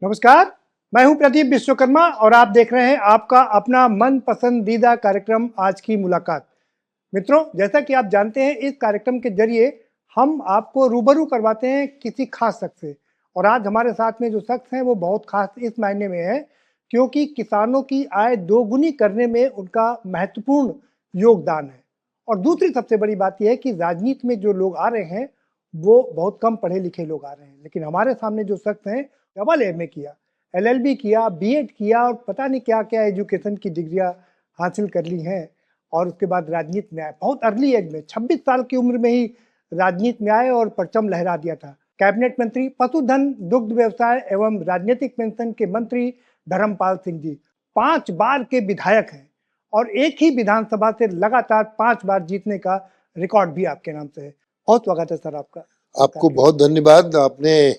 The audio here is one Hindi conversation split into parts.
नमस्कार, मैं हूं प्रदीप विश्वकर्मा और आप देख रहे हैं आपका अपना मन पसंदीदा कार्यक्रम आज की मुलाकात। मित्रों, जैसा कि आप जानते हैं, इस कार्यक्रम के जरिए हम आपको रूबरू करवाते हैं किसी खास शख्स से। और आज हमारे साथ में जो शख्स हैं वो बहुत खास इस मायने में है क्योंकि किसानों की आय दोगुनी करने में उनका महत्वपूर्ण योगदान है। और दूसरी सबसे बड़ी बात यह है कि राजनीति में जो लोग आ रहे हैं वो बहुत कम पढ़े लिखे लोग आ रहे हैं, लेकिन हमारे सामने जो शख्स हैं डबल एमए किया, एलएलबी किया, बीएड किया और पता नहीं क्या क्या एजुकेशन की डिग्रियां हासिल कर ली हैं और उसके बाद राजनीति में आए। बहुत अर्ली एज में 26 साल की उम्र में ही राजनीति में आए और परचम लहरा दिया था। कैबिनेट मंत्री, पशुधन, दुग्ध व्यवसाय एवं राजनीतिक पेंशन के मंत्री धर्मपाल सिंह जी 5 बार के विधायक हैं और एक ही विधानसभा से लगातार 5 बार जीतने का रिकॉर्ड भी आपके नाम से है। बहुत स्वागत है सर आपका। आपको बहुत धन्यवाद, आपने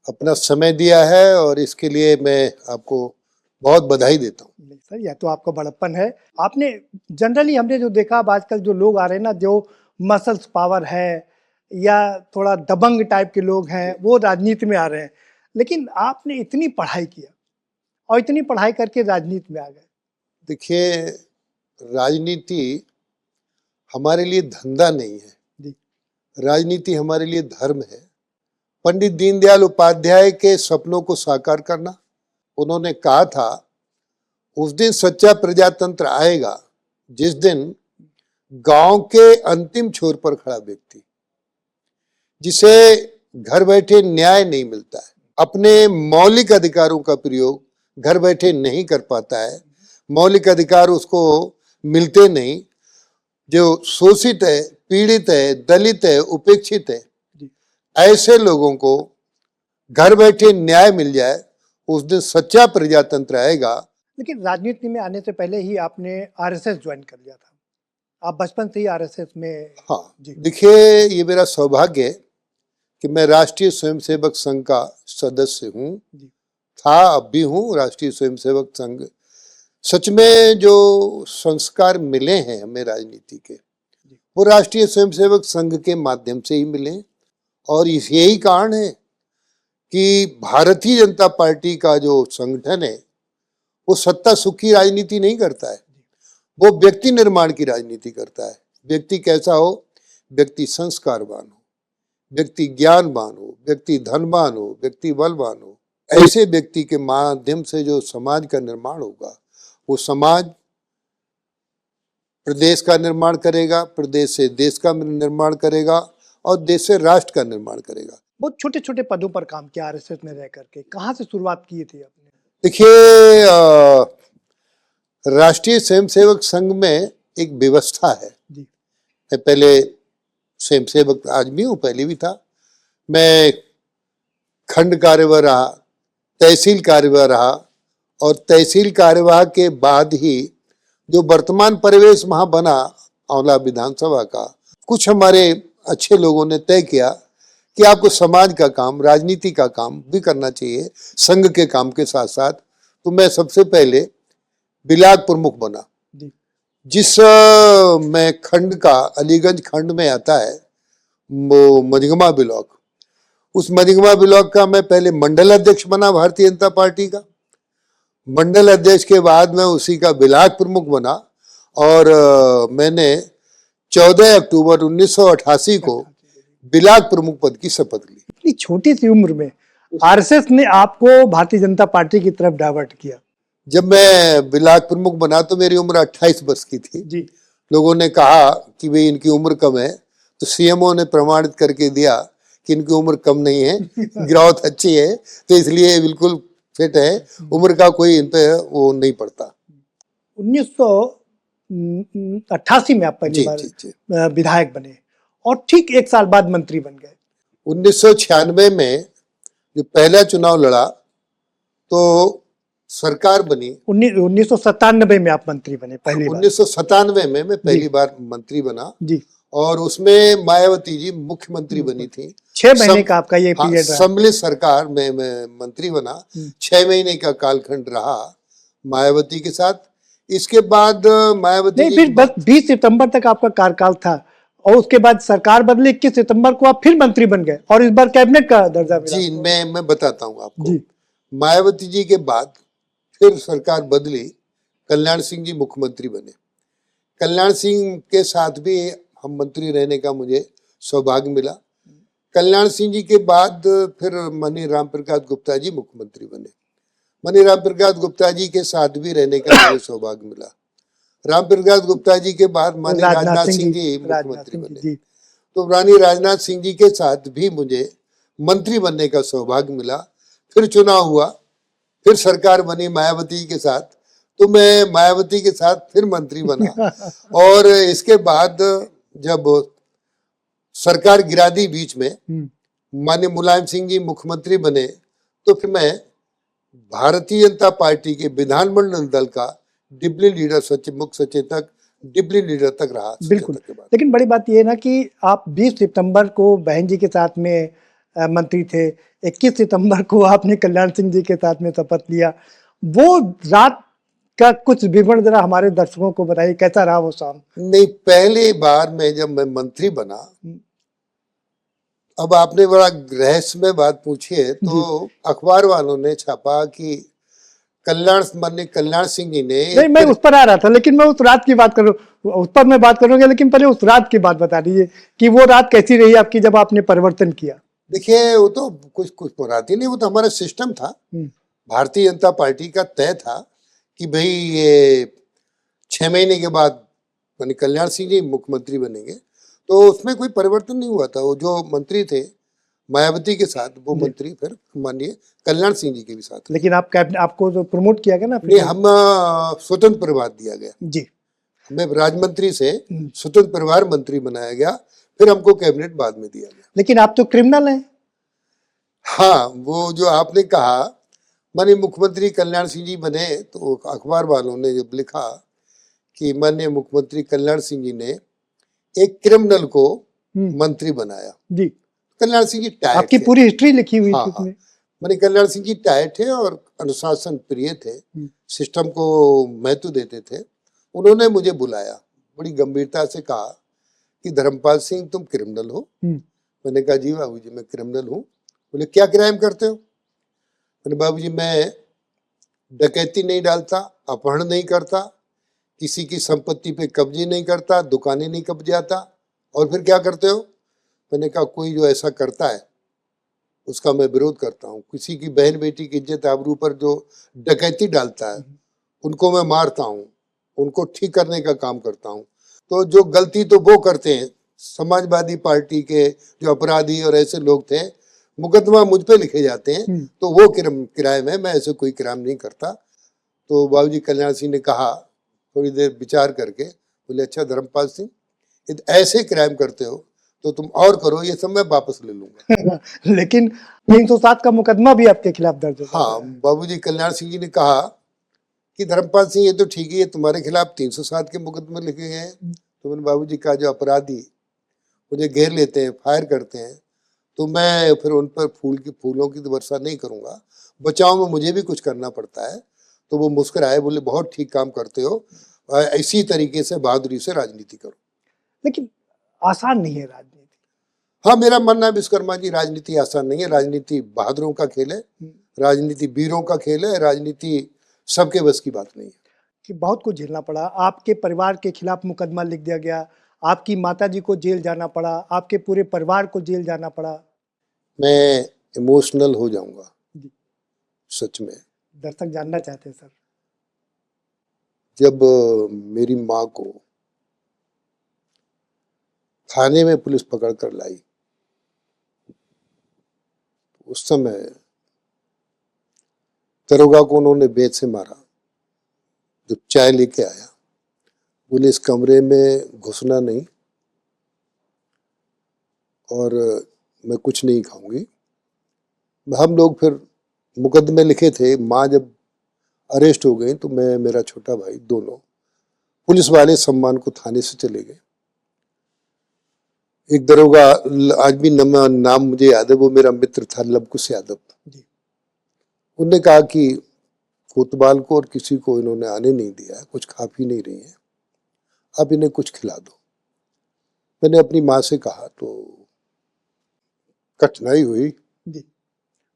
अपना समय दिया है और इसके लिए मैं आपको बहुत बधाई देता हूँ। सर, यह तो आपका बड़प्पन है। आपने जनरली हमने जो देखा अब आजकल जो लोग आ रहे हैं ना, जो मसल्स पावर है या थोड़ा दबंग टाइप के लोग हैं वो राजनीति में आ रहे हैं, लेकिन आपने इतनी पढ़ाई किया और इतनी पढ़ाई करके राजनीति में आ गए। देखिए, राजनीति हमारे लिए धंधा नहीं है जी। राजनीति हमारे लिए धर्म है। पंडित दीनदयाल उपाध्याय के सपनों को साकार करना। उन्होंने कहा था, उस दिन सच्चा प्रजातंत्र आएगा जिस दिन गांव के अंतिम छोर पर खड़ा व्यक्ति, जिसे घर बैठे न्याय नहीं मिलता है, अपने मौलिक अधिकारों का प्रयोग घर बैठे नहीं कर पाता है, मौलिक अधिकार उसको मिलते नहीं, जो शोषित है, पीड़ित है, दलित है, उपेक्षित है, ऐसे लोगों को घर बैठे न्याय मिल जाए, उस दिन सच्चा प्रजातंत्र आएगा। लेकिन राजनीति में आने से पहले ही आपने आरएसएस ज्वाइन कर लिया था, आप बचपन से ही आरएसएस में। हाँ, देखिए, ये मेरा सौभाग्य है कि मैं राष्ट्रीय स्वयंसेवक संघ का सदस्य हूँ, था, अब भी हूँ। राष्ट्रीय स्वयंसेवक संघ, सच में जो संस्कार मिले हैं हमें राजनीति के, वो राष्ट्रीय स्वयंसेवक संघ के माध्यम से ही मिले। और यही कारण है कि भारतीय जनता पार्टी का जो संगठन है वो सत्ता सुख की राजनीति नहीं करता है, वो व्यक्ति निर्माण की राजनीति करता है। व्यक्ति कैसा हो? व्यक्ति संस्कारवान हो, व्यक्ति ज्ञानवान हो, व्यक्ति धनवान हो, व्यक्ति बलवान हो। ऐसे व्यक्ति के माध्यम से जो समाज का निर्माण होगा, वो समाज प्रदेश का निर्माण करेगा, प्रदेश से देश का निर्माण करेगा और देश से राष्ट्र का निर्माण करेगा। बहुत छोटे छोटे पदों पर काम किया आरएसएस में रह करके, कहाँ से शुरुआत की थी आपने? देखिए, राष्ट्रीय स्वयंसेवक संघ में एक व्यवस्था है जी। मैं पहले स्वयंसेवक, आज भी हूँ, पहले भी था। मैं खंड कार्यवाह रहा, तहसील कार्यवाह रहा और तहसील कार्यवाह के बाद ही जो वर्तमान परिवेश वहां बना आंवला विधानसभा का, कुछ हमारे अच्छे लोगों ने तय किया कि आपको समाज का काम, राजनीति का काम भी करना चाहिए संघ के काम के साथ साथ। तो मैं सबसे पहले ब्लॉक प्रमुख बना, जिस मैं खंड का, अलीगंज खंड में आता है वो मझगमा ब्लॉक, उस मझगमा ब्लॉक का मैं पहले मंडल अध्यक्ष बना भारतीय जनता पार्टी का। मंडल अध्यक्ष के बाद मैं उसी का ब्लॉक प्रमुख बना और मैंने 14 अक्टूबर 1988 को ब्लॉक प्रमुख पद की शपथ ली। इतनी छोटी सी उम्र में आरएसएस ने आपको भारतीय जनता पार्टी की तरफ डाइवर्ट किया। जब मैं ब्लॉक प्रमुख बना तो मेरी उम्र 28 वर्ष की थी जी। लोगों ने कहा कि भाई इनकी उम्र कम है, तो सीएमओ ने प्रमाणित करके दिया कि इनकी उम्र कम नहीं है, ग्रोथ अच्छी है, तो इसलिए बिल्कुल फिट है, उम्र का कोई इन पे वो नहीं पड़ता। 1988 में आप पहली बार विधायक बने और ठीक 1 साल बाद मंत्री बन गए। 1996 में जो पहला चुनाव लड़ा तो सरकार बनी। 1997 में आप मंत्री बने पहली बार। 1997 में मैं पहली बार मंत्री बना जी। और उसमें मायावती जी मुख्यमंत्री बनी थी। 6 महीने का आपका ये पीरियड रहा। सम्मिलित सरकार में मैं मंत्री बना, 6 महीने का कालखंड रहा मायावती के साथ। इसके बाद मायावती नहीं, फिर बस 20 सितंबर तक आपका कार्यकाल था और उसके बाद सरकार बदली, 21 सितंबर को आप फिर मंत्री बन गए और इस बार कैबिनेट का दर्जा मिला। जी, मैं बताता हूँ आपको। मायावती जी के बाद फिर सरकार बदली, कल्याण सिंह जी मुख्यमंत्री बने। कल्याण सिंह के साथ भी हम मंत्री रहने का मुझे सौभाग्य मिला। कल्याण सिंह जी के बाद फिर माननीय राम प्रसाद गुप्ता जी मुख्यमंत्री बने। माननीय राम प्रसाद गुप्ता जी के साथ भी रहने का मुझे सौभाग्य मिला। राम प्रसाद गुप्ता जी के बाद माननीय राजनाथ सिंह जी मुख्यमंत्री बने। तो रानी राजनाथ सिंह जी के साथ भी मुझे मंत्री बनने का सौभाग्य मिला। फिर चुनाव हुआ, फिर सरकार बनी मायावती के साथ, तो मैं मायावती के साथ फिर मंत्री बना। और इसके बाद जब सरकार गिरा दी बीच में, माननीय मुलायम सिंह जी मुख्यमंत्री बने, तो फिर मैं भारतीय जनता पार्टी के विधानमंडल दल का डिप्टी लीडर, मुख्य सचेतक, डिप्टी लीडर तक रहा। बिल्कुल। लेकिन बड़ी बात यह है ना कि आप 20 सितंबर को बहन जी के साथ में मंत्री थे, 21 सितंबर को आपने कल्याण सिंह जी के साथ में शपथ लिया। वो रात का कुछ विवरण जरा हमारे दर्शकों को बताइए, कैसा रहा वो शाम? नहीं, पहली बार मैं जब मैं मंत्री बना, अब आपने बड़ा रहस्यमय बात पूछी है, तो अखबार वालों ने छापा कि माननीय कल्याण सिंह जी ने, नहीं मैं उस पर आ रहा था, लेकिन मैं उस रात की बात करूं, उस पर मैं बात करूंगा, लेकिन पहले उस रात की बात बता दीजिए कि वो रात कैसी रही आपकी जब आपने परिवर्तन किया। देखिए, वो तो कुछ मुराद ही नहीं, वो तो हमारा सिस्टम था। भारतीय जनता पार्टी का तय था कि भाई ये 6 महीने के बाद माननीय कल्याण सिंह जी मुख्यमंत्री बनेंगे, तो उसमें कोई परिवर्तन नहीं हुआ था। वो जो मंत्री थे मायावती के साथ, वो मंत्री फिर माननीय कल्याण सिंह जी के भी साथ। लेकिन आपको तो प्रमोट किया गया ना? नहीं, हम स्वतंत्र प्रभार दिया गया जी, हमें राजमंत्री से स्वतंत्र प्रभार मंत्री बनाया गया, फिर हमको कैबिनेट बाद में दिया गया। लेकिन आप तो क्रिमिनल हैं। हाँ, वो जो आपने कहा, माननीय मुख्यमंत्री कल्याण सिंह जी बने, तो अखबार वालों ने जब लिखा कि माननीय मुख्यमंत्री कल्याण सिंह जी ने एक क्रिमिनल को मंत्री बनाया। जी, कल्याण सिंह जी टाइट आपकी थे। पूरी हिस्ट्री लिखी हुई थी उसमें। माननीय कल्याण सिंह जी टाइट थे और अनुशासन प्रिय थे, सिस्टम को महत्व देते थे। उन्होंने मुझे बुलाया, बड़ी गंभीरता से कहा कि धर्मपाल सिंह तुम क्रिमिनल हो। मैंने कहा जी बाबूजी मैं क्रिमिनल हूँ। बोले क्या क्राइम करते हो? मैंने बाबूजी मैं डकैती नहीं डालता, अपहरण नहीं करता, किसी की संपत्ति पे कब्जे नहीं करता, दुकानें नहीं कब्जाता। और फिर क्या करते हो? मैंने कहा कोई जो ऐसा करता है उसका मैं विरोध करता हूँ। किसी की बहन बेटी की इज्जत आबरू पर जो डकैती डालता है उनको मैं मारता हूँ, उनको ठीक करने का काम करता हूँ। तो जो गलती तो वो करते हैं, समाजवादी पार्टी के जो अपराधी और ऐसे लोग थे, मुकदमा मुझ पे लिखे जाते हैं, तो वो क्राइम है, मैं ऐसे कोई क्राइम नहीं करता। तो बाबूजी कल्याण सिंह ने कहा थोड़ी देर विचार करके, बोले अच्छा धर्मपाल सिंह ऐसे क्राइम करते हो तो तुम और करो, ये सब मैं वापस ले लूंगा। लेकिन 307 का मुकदमा भी आपके खिलाफ दर्ज है। हाँ, बाबूजी कल्याण सिंह जी ने कहा कि धर्मपाल सिंह ये तो ठीक है, तुम्हारे खिलाफ 307 के मुकदमे लिखे गए हैं। तो मैंने बाबूजी कहा जो अपराधी मुझे घेर लेते हैं, फायर करते हैं, तो मैं फिर उन पर फूलों की तो वर्षा नहीं करूंगा, बचाव में मुझे भी कुछ करना पड़ता है। तो वो मुस्कुराए, बोले बहुत ठीक काम करते हो, इसी तरीके से बहादुरी से राजनीति करो। लेकिन आसान नहीं है राजनीति। हाँ, मेरा मानना है विश्वकर्मा जी, राजनीति आसान नहीं है। राजनीति बहादुरों का खेल है, राजनीति वीरों का खेल है, राजनीति सबके बस की बात नहीं है। कि बहुत कुछ झेलना पड़ा, आपके परिवार के खिलाफ मुकदमा लिख दिया गया, आपकी माताजी को जेल जाना पड़ा, आपके पूरे परिवार को जेल जाना पड़ा। मैं इमोशनल हो जाऊंगा सच में। दर्शक जानना चाहते हैं सर। जब मेरी माँ को थाने में पुलिस पकड़ कर लाई, उस समय दरोगा को उन्होंने बेत से मारा। जब चाय लेके आया, बोले इस कमरे में घुसना नहीं और मैं कुछ नहीं खाऊंगी। हम लोग फिर मुकदमे लिखे थे। माँ जब अरेस्ट हो गई तो मैं, मेरा छोटा भाई, दोनों पुलिस वाले सम्मान को थाने से चले गए। एक दरोगा, आज भी नाम मुझे याद है, वो मेरा मित्र था, लवकुश यादव। उनने कहा कि कोतवाल को और किसी को इन्होंने आने नहीं दिया, कुछ खा पी नहीं रही है, अब इन्हें कुछ खिला दो। मैंने अपनी माँ से कहा तो कठिनाई हुई। जी,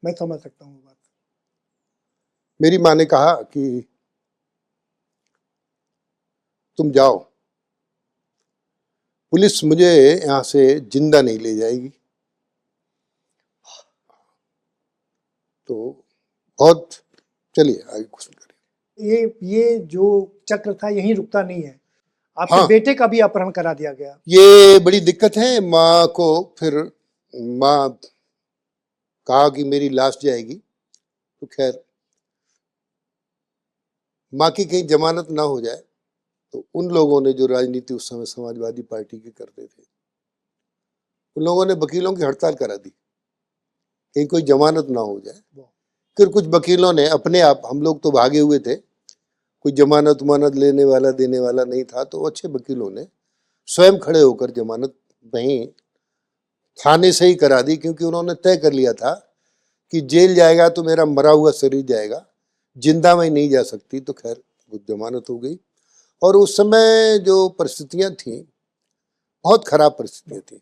मैं समझ सकता हूँ बात। मेरी माँ ने कहा कि तुम जाओ, पुलिस मुझे यहाँ से जिंदा नहीं ले जाएगी। तो बहुत, चलिए आगे कुछ करिए। ये जो चक्र था यहीं रुकता नहीं है, आपके हाँ, बेटे का भी अपहरण करा दिया गया। ये बड़ी दिक्कत है। माँ को फिर माँ कहा कि मेरी लाश जाएगी, तो खैर माँ की कहीं जमानत ना हो जाए, तो उन लोगों ने जो राजनीति उस समय समाजवादी पार्टी की करते थे, उन लोगों ने वकीलों की हड़ताल करा दी, कहीं कोई जमानत ना हो जाए। फिर कुछ वकीलों ने अपने आप, हम लोग तो भागे हुए थे, कोई जमानत उमानत लेने वाला देने वाला नहीं था, तो अच्छे वकीलों ने स्वयं खड़े होकर जमानत वहीं थाने से ही करा दी, क्योंकि उन्होंने तय कर लिया था कि जेल जाएगा तो मेरा मरा हुआ शरीर जाएगा, जिंदा मैं नहीं जा सकती। तो खैर वो जमानत हो गई। और उस समय जो परिस्थितियां थी, बहुत खराब परिस्थितियां थी।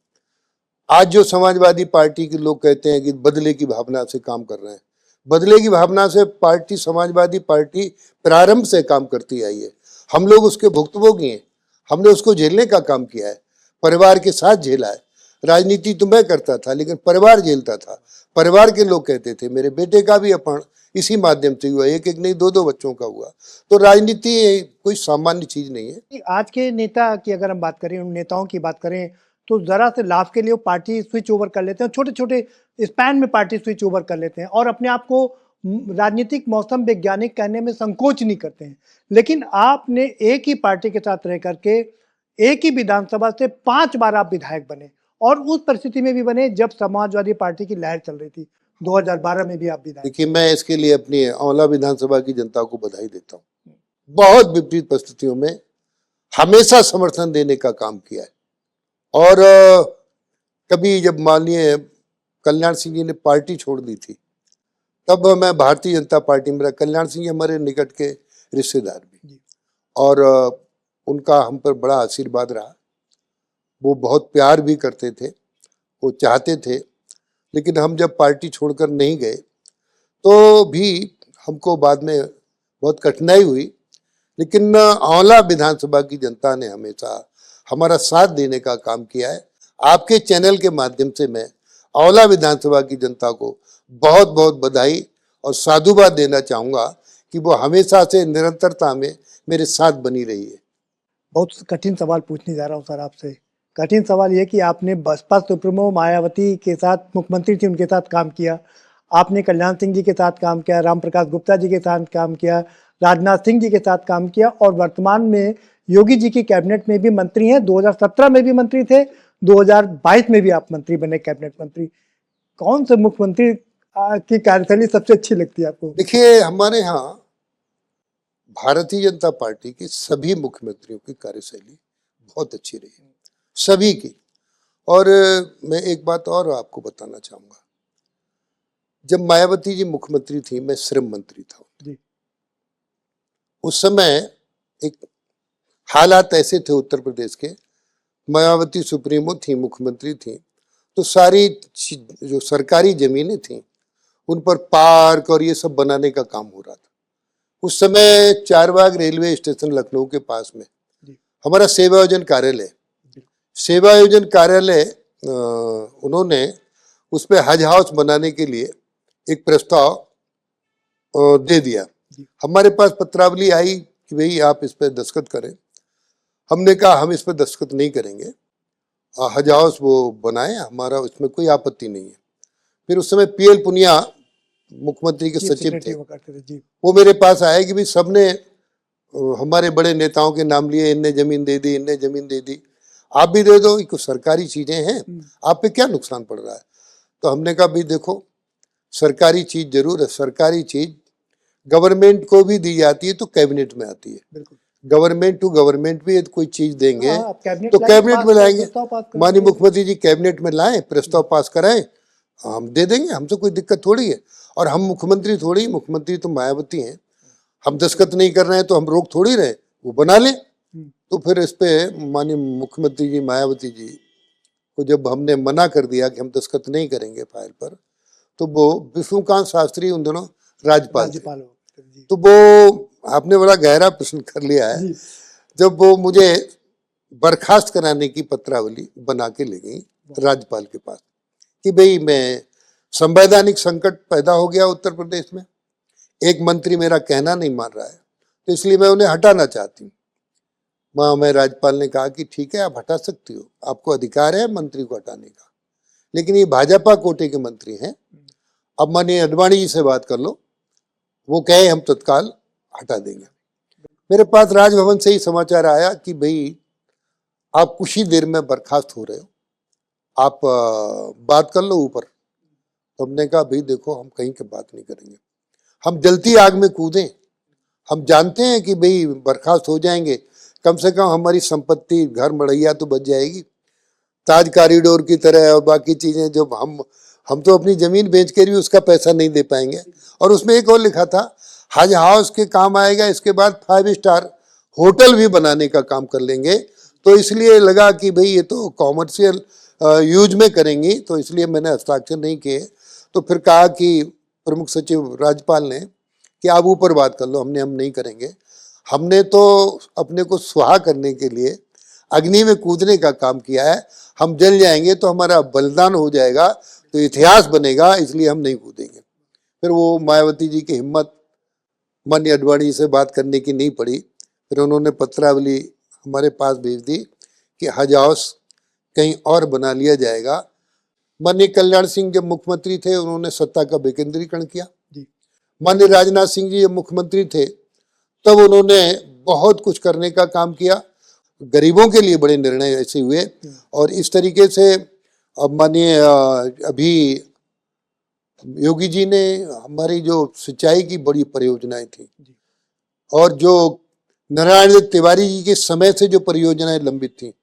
आज जो समाजवादी पार्टी के लोग कहते हैं कि बदले की भावना से काम कर रहे हैं, बदले की भावना से पार्टी, समाजवादी पार्टी प्रारंभ से काम करती आई है। हम लोग उसके भुक्तभोगी हैं, हमने उसको झेलने का काम किया है, परिवार के साथ झेला है। राजनीति तो मैं करता था, लेकिन परिवार झेलता था। परिवार के लोग कहते थे, मेरे बेटे का भी अपहरण इसी माध्यम से हुआ, एक एक नहीं दो दो बच्चों का हुआ। तो राजनीति कोई सामान्य चीज नहीं है। आज के नेता की अगर हम बात करें, उन नेताओं की बात करें, तो जरा से लाभ के लिए वो पार्टी स्विच ओवर कर लेते हैं, छोटे छोटे स्पैन में पार्टी स्विच ओवर कर लेते हैं और अपने आप को राजनीतिक मौसम वैज्ञानिक कहने में संकोच नहीं करते हैं। लेकिन आपने एक ही पार्टी के साथ रह करके एक ही विधानसभा से 5 बार आप विधायक बने, और उस परिस्थिति में भी बने जब समाजवादी पार्टी की लहर चल रही थी। 2012 में भी आप विधायक। देखिए, मैं इसके लिए अपनी औला विधानसभा की जनता को बधाई देता हूँ। बहुत विपरीत परिस्थितियों में हमेशा समर्थन देने का काम किया है। और कभी जब माननीय कल्याण सिंह जी ने पार्टी छोड़ दी थी, तब मैं भारतीय जनता पार्टी में रहा। कल्याण सिंह जी हमारे निकट के रिश्तेदार भी, और उनका हम पर बड़ा आशीर्वाद रहा। वो बहुत प्यार भी करते थे, वो चाहते थे। लेकिन हम जब पार्टी छोड़कर नहीं गए, तो भी हमको बाद में बहुत कठिनाई हुई। लेकिन औला विधानसभा की जनता ने हमेशा हमारा साथ देने का काम किया है। आपके चैनल के माध्यम से मैं औला विधानसभा की जनता को बहुत बहुत बधाई और साधुवाद देना चाहूँगा कि वो हमेशा से निरंतरता में मेरे साथ बनी रही है। बहुत कठिन सवाल पूछने जा रहा हूँ सर आपसे। कठिन सवाल ये कि आपने बसपा सुप्रीमो मायावती के साथ, मुख्यमंत्री थी, उनके साथ काम किया, आपने कल्याण सिंह जी के साथ काम किया, राम प्रकाश गुप्ता जी के साथ काम किया, राजनाथ सिंह जी के साथ काम किया, और वर्तमान में योगी जी की कैबिनेट में भी मंत्री हैं। 2017 में भी मंत्री थे, 2022 में भी आप मंत्री बने, कैबिनेट मंत्री। कौन से मुख्यमंत्री की कार्यशैली सबसे अच्छी लगती है आपको? देखिए, हमारे यहाँ भारतीय जनता पार्टी के सभी मुख्यमंत्रियों की कार्यशैली बहुत अच्छी रही, सभी की। और मैं एक बात और आपको बताना चाहूंगा, जब मायावती जी मुख्यमंत्री थी, मैं श्रम मंत्री था जी। उस समय एक हालात ऐसे थे उत्तर प्रदेश के, मायावती सुप्रीमो थी, मुख्यमंत्री थी, तो सारी जो सरकारी जमीनें थी उन पर पार्क और ये सब बनाने का काम हो रहा था। उस समय चारबाग रेलवे स्टेशन लखनऊ के पास में हमारा सेवा योजन कार्यालय, सेवा योजन कार्यालय, उन्होंने उस पर हज हाउस बनाने के लिए एक प्रस्ताव दे दिया। हमारे पास पत्रावली आई कि भाई आप इस पर दस्तखत करें। हमने कहा हम इस पर दस्तखत नहीं करेंगे, हज हाउस वो बनाए, हमारा इसमें कोई आपत्ति नहीं है। फिर उस समय पीएल पुनिया मुख्यमंत्री के सचिव थे, वो मेरे पास आए कि भाई सबने हमारे बड़े नेताओं के नाम लिए, इनने जमीन दे दी, इनने जमीन दे दी, आप भी दे दो, कुछ सरकारी चीजें हैं, आप पे क्या नुकसान पड़ रहा है। तो हमने कहा भाई देखो, सरकारी चीज जरूर है, सरकारी चीज गवर्नमेंट को भी दी जाती है तो कैबिनेट में आती है। गवर्नमेंट टू गवर्नमेंट भी कोई चीज देंगे तो कैबिनेट में लाएंगे। माननीय मुख्यमंत्री जी कैबिनेट में लाए, प्रस्ताव पास कराएं, हम दे देंगे, हमसे कोई दिक्कत थोड़ी है। और हम मुख्यमंत्री थोड़ी, मुख्यमंत्री तो मायावती हैं, हम दस्तखत नहीं कर रहे हैं तो हम रोक थोड़ी रहे, वो बना लें। तो फिर इस पे माननीय मुख्यमंत्री जी मायावती जी को जब हमने मना कर दिया कि हम दस्तखत नहीं करेंगे फाइल पर, तो वो विष्णुकांत शास्त्री उन दोनों राज्यपाल थे, करें जी। तो वो आपने बड़ा गहरा प्रश्न कर लिया है। जी। जब वो मुझे बर्खास्त कराने की पत्रावली बना के ले गई राज्यपाल के पास कि भाई मैं संवैधानिक संकट पैदा हो गया उत्तर प्रदेश में, एक मंत्री मेरा कहना नहीं मान रहा है, तो इसलिए मैं उन्हें हटाना चाहती हूँ। वहाँ मैं राज्यपाल ने कहा कि ठीक है, आप हटा सकती हो, आपको अधिकार है मंत्री को हटाने का, लेकिन ये भाजपा कोटे के मंत्री हैं, अब माननीय अडवाणी जी से बात कर लो, वो कहे हम तत्काल हटा देंगे। मेरे पास राजभवन से ही समाचार आया कि भाई आप कुछ ही देर में बर्खास्त हो रहे हो, आप बात कर लो ऊपर। तो हमने कहा भाई देखो, हम कहीं की बात नहीं करेंगे, हम जलती आग में कूदें, हम जानते हैं कि भाई बर्खास्त हो जाएंगे, कम से कम हमारी संपत्ति घर मड़ैया तो बच जाएगी, ताज कॉरिडोर की तरह, और बाकी चीजें जो हम तो अपनी जमीन बेच कर भी उसका पैसा नहीं दे पाएंगे। और उसमें एक और लिखा था, हज हाउस के काम आएगा, इसके बाद 5 स्टार होटल भी बनाने का काम कर लेंगे। तो इसलिए लगा कि भाई ये तो कॉमर्शियल यूज में करेंगी, तो इसलिए मैंने हस्ताक्षर नहीं किए। तो फिर कहा कि प्रमुख सचिव राज्यपाल ने कि आप ऊपर बात कर लो, हम नहीं करेंगे, हमने तो अपने को सुहा करने के लिए अग्नि में कूदने का काम किया है, हम जल जाएंगे तो हमारा बलिदान हो जाएगा, तो इतिहास बनेगा, इसलिए हम नहीं कूदेंगे। फिर वो मायावती जी की हिम्मत माननीय अडवाणी से बात करने की नहीं पड़ी, फिर उन्होंने पत्रावली हमारे पास भेज दी कि हज हाउस कहीं और बना लिया जाएगा। माननीय कल्याण सिंह जब मुख्यमंत्री थे, उन्होंने सत्ता का विकेंद्रीकरण किया। माननीय राजनाथ सिंह जी जब मुख्यमंत्री थे, तब उन्होंने बहुत कुछ करने का काम किया, गरीबों के लिए बड़े निर्णय ऐसे हुए। और इस तरीके से अब माननीय अभी योगी जी ने हमारी जो सिंचाई की बड़ी परियोजनाएं थी, और जो नारायण तिवारी जी के समय से जो परियोजनाएं लंबित थी,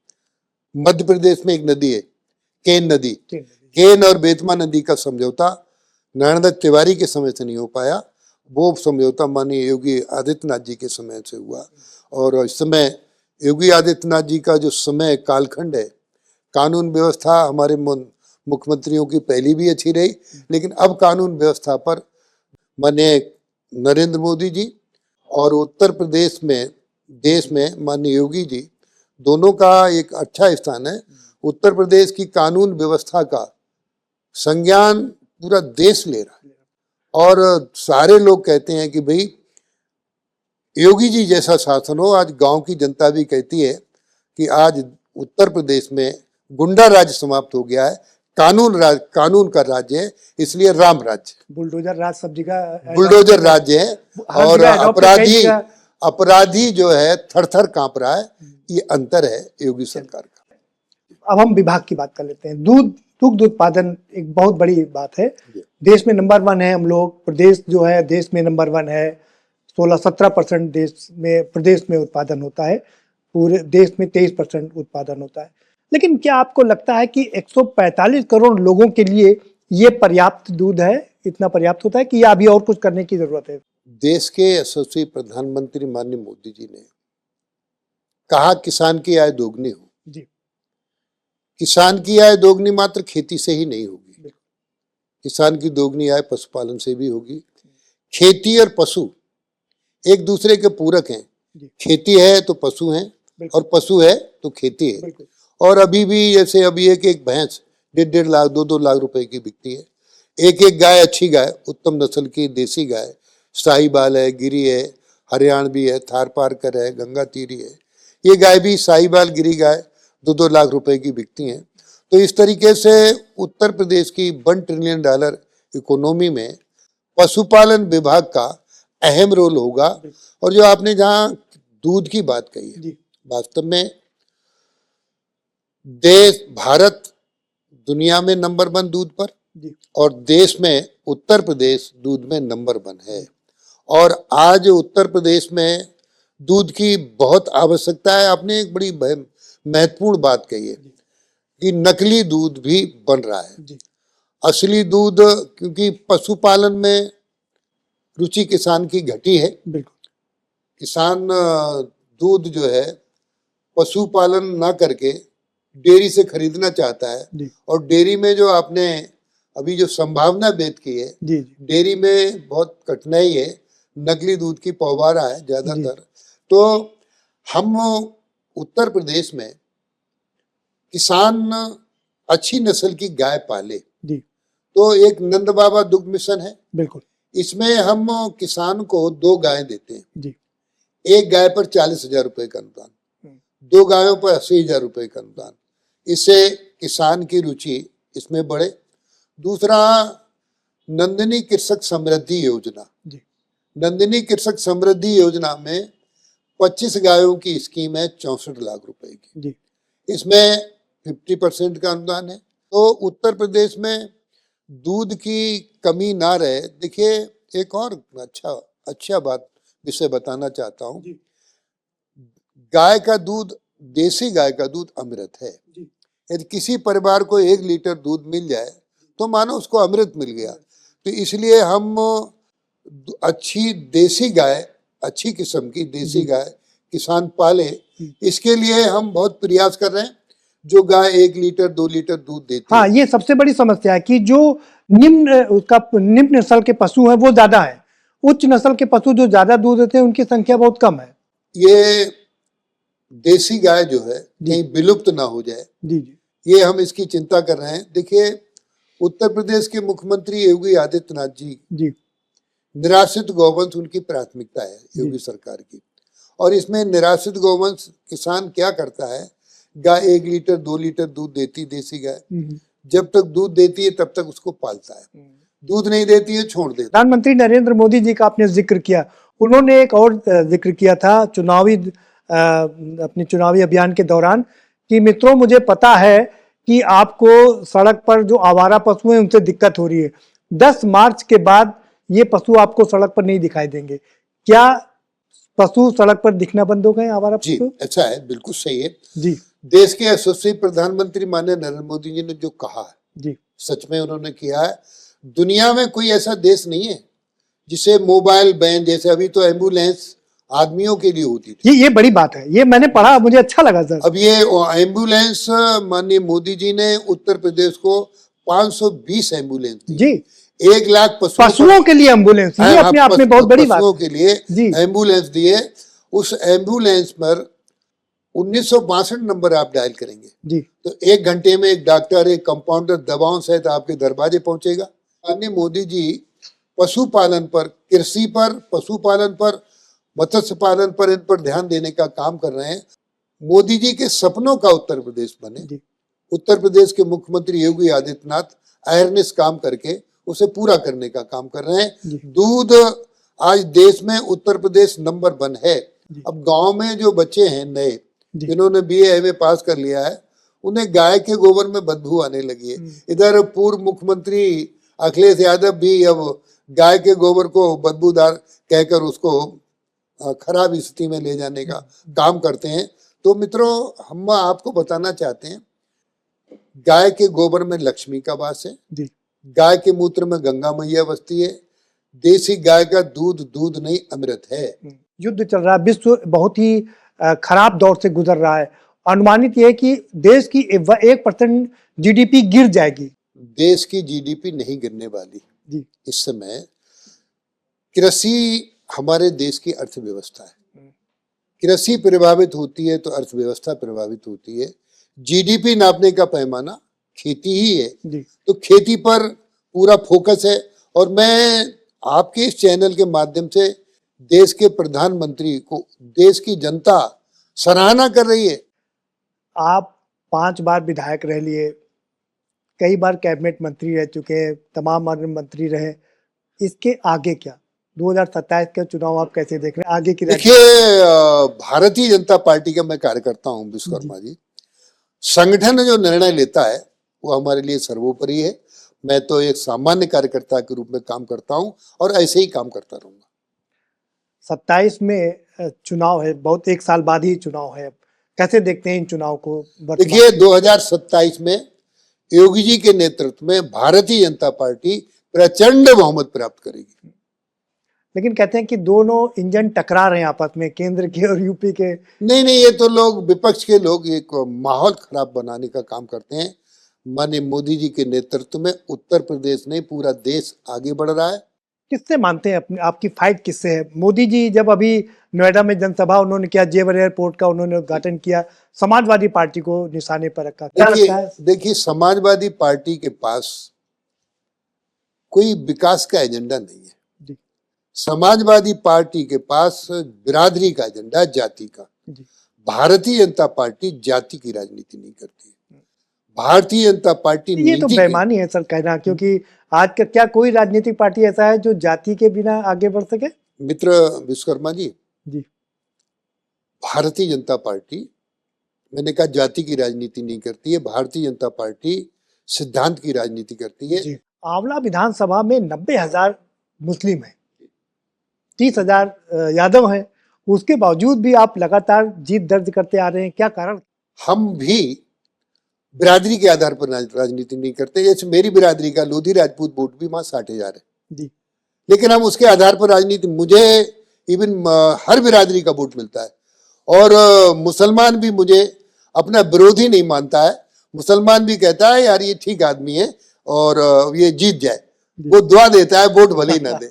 मध्य प्रदेश में एक नदी है केन नदी, केन और बेतमा नदी का समझौता नारायण तिवारी के समय से नहीं हो पाया, वो समझौता माननीय योगी आदित्यनाथ जी के समय से हुआ। और इस समय योगी आदित्यनाथ जी का जो समय कालखंड है, कानून व्यवस्था हमारे मुख्यमंत्रियों की पहली भी अच्छी रही, लेकिन अब कानून व्यवस्था पर माननीय नरेंद्र मोदी जी और उत्तर प्रदेश में देश में माननीय योगी जी, दोनों का एक अच्छा स्थान है। उत्तर प्रदेश की कानून व्यवस्था का संज्ञान पूरा देश ले रहा है, और सारे लोग कहते हैं कि भाई योगी जी जैसा शासन हो। आज गांव की जनता भी कहती है कि आज उत्तर प्रदेश में गुंडा राज समाप्त हो गया है, कानून का राज्य है, इसलिए राम राज्य, बुलडोजर राज सब जगह, बुलडोजर राज्य है, और अपराधी जो है थर थर कांप रहा है। ये अंतर है योगी सरकार का। अब हम विभाग की बात कर लेते हैं। दुग्ध उत्पादन एक बहुत बड़ी बात है, देश में नंबर 1 है हम लोग, प्रदेश जो है देश में नंबर 1 है, 16-17% प्रदेश में उत्पादन होता है, पूरे देश में 23% उत्पादन होता है। लेकिन क्या आपको लगता है कि 145 करोड़ लोगों के लिए ये पर्याप्त दूध है, इतना पर्याप्त होता है कि या अभी और कुछ करने की जरूरत है? देश के यशस्वी प्रधानमंत्री माननीय मोदी जी ने कहा किसान की आय दोगुनी हो जी। किसान की आय दोगुनी मात्र खेती से ही नहीं होगी, किसान की दोगुनी आय पशुपालन से भी होगी। खेती और पशु एक दूसरे के पूरक हैं, खेती है तो पशु हैं, और पशु है तो खेती है। और अभी भी जैसे अभी एक भैंस 1.5 लाख 2-2 लाख रुपए की बिकती है, एक गाय अच्छी गाय, उत्तम नस्ल की देसी गाय, साहिवाल है, गिरी है, हरियाणवी है, थारपारकर है, गंगा तीरी है, ये गाय भी साहिवाल गिरी गाय 2-2 लाख रुपए की बिकती हैं। तो इस तरीके से उत्तर प्रदेश की $1 ट्रिलियन इकोनॉमी में पशुपालन विभाग का अहम रोल होगा। और जो आपने जहाँ दूध की बात कही है, वास्तव में भारत दुनिया में नंबर 1 दूध पर, और देश में उत्तर प्रदेश दूध में नंबर 1 है। और आज उत्तर प्रदेश में दूध की बहुत आवश्यकता है। आपने एक बड़ी महत्वपूर्ण बात कही है कि नकली दूध भी बन रहा है। असली दूध, क्योंकि पशुपालन में रुचि किसान की घटी है, किसान दूध जो है पशुपालन ना करके डेयरी से खरीदना चाहता है। और डेयरी में जो आपने अभी जो संभावना व्यक्त की है, डेयरी में बहुत कठिनाई है, नकली दूध की पौवारा है ज्यादातर। तो हम उत्तर प्रदेश में किसान अच्छी नस्ल की गाय पाले जी। तो एक नंद बाबा दुग्ध मिशन है, बिल्कुल। इसमें हम किसान को 2 गायें देते हैं जी। एक गाय पर 40,000 रुपए का अनुदान, 2 गायों पर 80,000 रुपए का अनुदान। इससे किसान की रुचि इसमें बढ़े। दूसरा, नंदिनी कृषक समृद्धि योजना। नंदिनी कृषक समृद्धि योजना में 25 गायों की स्कीम है 64 लाख रुपए की। इसमें 50% का अनुदान है। तो उत्तर प्रदेश में दूध की कमी ना रहे। देखिए, एक और अच्छा बात विषय बताना चाहता हूँ। गाय का दूध, देसी गाय का दूध अमृत है। यदि किसी परिवार को 1 लीटर दूध मिल जाए तो मानो उसको अमृत मिल गया। तो इसलिए हम अच्छी देसी गाय, अच्छी किस्म की देसी गाय किसान पाले, इसके लिए हम बहुत प्रयास कर रहे हैं। जो गाय 1 लीटर 2 लीटर दूध देती हाँ, ये सबसे बड़ी समस्या है कि जो निम्न नस्ल के पशु हैं वो ज्यादा है, उच्च नस्ल के पशु जो ज्यादा दूध देते हैं उनकी संख्या बहुत कम है। ये देसी गाय जो है कहीं विलुप्त ना हो जाए, ये हम इसकी चिंता कर रहे हैं। देखिए, उत्तर प्रदेश के मुख्यमंत्री योगी आदित्यनाथ जी निराश्रित गौवंश उनकी प्राथमिकता है योगी सरकार की। और इसमें निराश्रित गौवंश किसान क्या करता है, गाय 1 लीटर 2 लीटर दूध देती देसी गाय, जब तक दूध देती है तब तक उसको पालता है, दूध नहीं देती है छोड़ देता है। प्रधानमंत्री नरेंद्र मोदी जी का आपने जिक्र किया, उन्होंने एक और जिक्र किया था अपने चुनावी अभियान के दौरान कि मित्रों, मुझे पता है कि आपको सड़क पर जो आवारा पशु हैं उनसे दिक्कत हो रही है, 10 मार्च के बाद ये पशु आपको सड़क पर नहीं दिखाई देंगे। क्या पशु सड़क पर दिखना बंद हो गए, आवारा पशु? जी, ऐसा है, बिल्कुल सही है जी। देश के यशस्वी प्रधानमंत्री माननीय नरेंद्र मोदी जी ने जो कहा है जी, सच में उन्होंने किया है। दुनिया में कोई ऐसा देश नहीं है जिसे मोबाइल वैन, जैसे अभी तो एम्बुलेंस आदमियों के लिए होती थी, ये बड़ी बात है, ये मैंने पढ़ा, मुझे अच्छा लगा सर। अब ये एम्बुलेंस माननीय मोदी जी ने उत्तर प्रदेश को 520 एम्बुलेंस दी। जी, 1 लाख पशुओं के लिए एम्बुलेंस, ये अपने आप में बहुत बड़ी बात। पशुओं के लिए एम्बुलेंस दिए। उस एम्बुलेंस पर 1962 नंबर आप डायल करेंगे तो 1 घंटे में एक डॉक्टर, एक कंपाउंडर दवाओं सहित आपके दरवाजे पहुंचेगा। माननीय मोदी जी पशुपालन पर, कृषि पर, पशुपालन पर, मत्स्य पालन पर, इन पर ध्यान देने का काम कर रहे हैं। मोदी जी के सपनों का उत्तर प्रदेश बने। उत्तर प्रदेश के मुख्यमंत्री योगी आदित्यनाथ अहरनिश काम करके उसे पूरा करने का काम कर रहे हैं। दूध आज देश में उत्तर प्रदेश नंबर 1 है। अब गांव में जो बच्चे हैं नए, जिन्होंने BA MA पास कर लिया है, उन्हें गाय के गोबर में बदबू आने लगी है। इधर पूर्व मुख्यमंत्री अखिलेश यादव भी अब गाय के गोबर को बदबूदार कहकर उसको खराब स्थिति में ले जाने का काम करते हैं। तो मित्रों, हम आपको बताना चाहते हैं, गाय के गोबर में लक्ष्मी का वास है, गाय के मूत्र में गंगा मैया बसती है। देसी गाय का दूध नहीं अमृत है। युद्ध चल रहा है, विश्व बहुत ही खराब दौर से गुजर रहा है। अनुमानित यह है कि देश की 1% GDP गिर जाएगी। देश की GDP नहीं गिरने वाली। इस समय कृषि हमारे देश की अर्थव्यवस्था है। कृषि प्रभावित होती है तो अर्थव्यवस्था प्रभावित होती है। GDP नापने का पैमाना खेती ही है, तो खेती पर पूरा फोकस है। और मैं आपके इस चैनल के माध्यम से देश के प्रधानमंत्री को, देश की जनता सराहना कर रही है। आप 5 बार विधायक रह लिए, कई बार कैबिनेट मंत्री रह चुके, तमाम अन्य मंत्री रहे, इसके आगे क्या 2027 के चुनाव आप कैसे देख रहे हैं आगे की? देखिए, भारतीय जनता पार्टी का मैं कार्यकर्ता हूं विश्वकर्मा जी। संगठन जो निर्णय लेता है वो हमारे लिए सर्वोपरि है। मैं तो एक सामान्य कार्यकर्ता के रूप में काम करता हूं और ऐसे ही काम करता रहूंगा। 27 में चुनाव है, बहुत 1 साल बाद ही चुनाव है, कैसे देखते हैं इन चुनाव को? देखिए, 2027 में योगी जी के नेतृत्व में भारतीय जनता पार्टी प्रचंड बहुमत प्राप्त करेगी। लेकिन कहते हैं कि दोनों इंजन टकरा रहे हैं आपस में, केंद्र के और यूपी के। नहीं, ये तो लोग, विपक्ष के लोग एक माहौल खराब बनाने का काम करते हैं। माननीय मोदी जी के नेतृत्व में उत्तर प्रदेश नहीं पूरा देश आगे बढ़ रहा है। किससे मानते हैं अपनी, आपकी फाइट किससे है? मोदी जी जब अभी नोएडा में जनसभा उन्होंने किया, जेवर एयरपोर्ट का उन्होंने उद्घाटन किया, समाजवादी पार्टी को निशाने पर रखा, क्या लगता है? देखिए समाजवादी पार्टी के पास कोई विकास का एजेंडा नहीं है जी। समाजवादी पार्टी के पास बिरादरी का एजेंडा, जाति का। जी। भारतीय जनता पार्टी जाति की राजनीति नहीं करती। भारतीय जनता पार्टी ये तो बेईमानी है सर कहना, क्योंकि आज का क्या कोई राजनीतिक पार्टी ऐसा है जो जाति के बिना आगे बढ़ सके? मित्र विश्वकर्मा जी, भारतीय जनता पार्टी, मैंने कहा जाति की राजनीति नहीं करती है, भारतीय जनता पार्टी सिद्धांत की राजनीति करती है। आंवला विधानसभा में 90,000 मुस्लिम हैं, 30,000 यादव हैं, उसके बावजूद भी आप लगातार जीत दर्ज करते आ रहे हैं, क्या कारण? हम भी बिरादरी के आधार पर राजनीति नहीं करते। जैसे मेरी बिरादरी का लोधी राजपूत वोट भी वहां 60,000 है जी, लेकिन हम उसके आधार पर राजनीति, मुझे इवन हर बिरादरी का वोट मिलता है और मुसलमान भी मुझे अपना विरोधी नहीं मानता है। मुसलमान भी कहता है यार ये ठीक आदमी है और ये जीत जाए, वो दुआ देता है, वोट भले ही ना दे।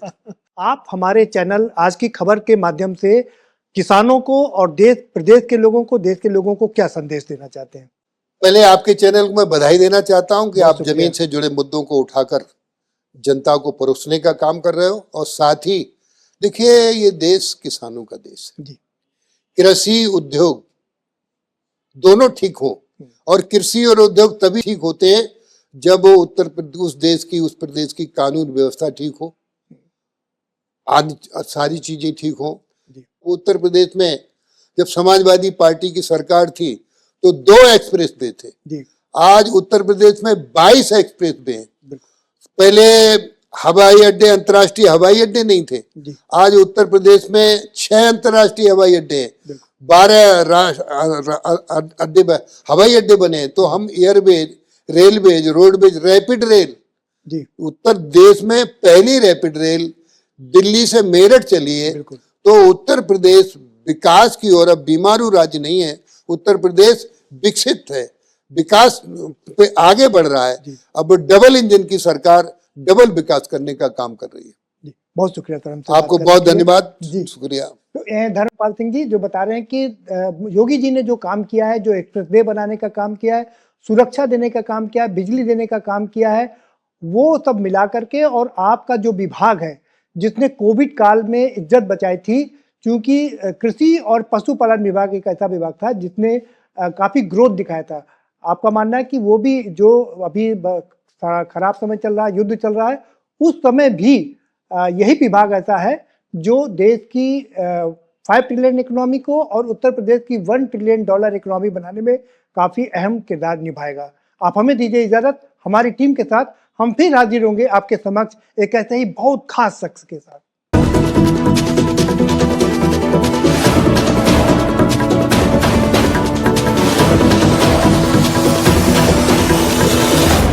आप हमारे चैनल आज की खबर के माध्यम से किसानों को और देश प्रदेश के लोगों को, देश के लोगों को क्या संदेश देना चाहते हैं? पहले आपके चैनल को मैं बधाई देना चाहता हूं कि आप जमीन से जुड़े मुद्दों को उठाकर जनता को परोसने का काम कर रहे हो और साथ ही देखिए ये देश किसानों का देश है। कृषि उद्योग दोनों ठीक हो और कृषि और उद्योग तभी ठीक होते हैं जब उत्तर प्रदेश, उस प्रदेश की कानून व्यवस्था ठीक हो, सारी चीजें ठीक हो। उत्तर प्रदेश में जब समाजवादी पार्टी की सरकार थी तो 2 एक्सप्रेस वे थे, आज उत्तर प्रदेश में 22 एक्सप्रेस वे हैं। पहले हवाई अड्डे, अंतर्राष्ट्रीय हवाई अड्डे नहीं थे, आज उत्तर प्रदेश में 6 अंतर्राष्ट्रीय हवाई अड्डे हैं, 12 अड्डे हवाई अड्डे बने। तो हम airways, railways, roadways, rapid rail, Uttar Pradesh में पहली रैपिड रेल दिल्ली से मेरठ चली है। तो उत्तर प्रदेश विकास की ओर, अब बीमारू राज्य नहीं है, उत्तर प्रदेश विकसित है, विकास पे आगे बढ़ रहा है। अब डबल इंजन की सरकार डबल विकास करने का काम कर रही है। बहुत शुक्रिया सर, आपको बहुत धन्यवाद जी, शुक्रिया। तो धर्मपाल सिंह जी जो बता रहे हैं कि योगी जी ने जो काम किया है, जो एक्सप्रेसवे बनाने का काम किया है, सुरक्षा देने का काम किया है, बिजली देने का काम किया है, वो सब मिला करके, और आपका जो विभाग है जिसने कोविड काल में इज्जत बचाई थी, क्योंकि कृषि और पशुपालन विभाग एक ऐसा विभाग था जिसने काफी ग्रोथ दिखाया था। आपका मानना है कि वो भी जो अभी खराब समय चल रहा है, युद्ध चल रहा है, उस समय भी यही विभाग ऐसा है जो देश की 5 ट्रिलियन इकोनॉमी को और उत्तर प्रदेश की $1 ट्रिलियन इकोनॉमी बनाने में काफी अहम किरदार निभाएगा। आप हमें दीजिए इजाजत, हमारी टीम के साथ हम फिर हाजिर होंगे आपके समक्ष एक ऐसे ही बहुत खास शख्स के साथ।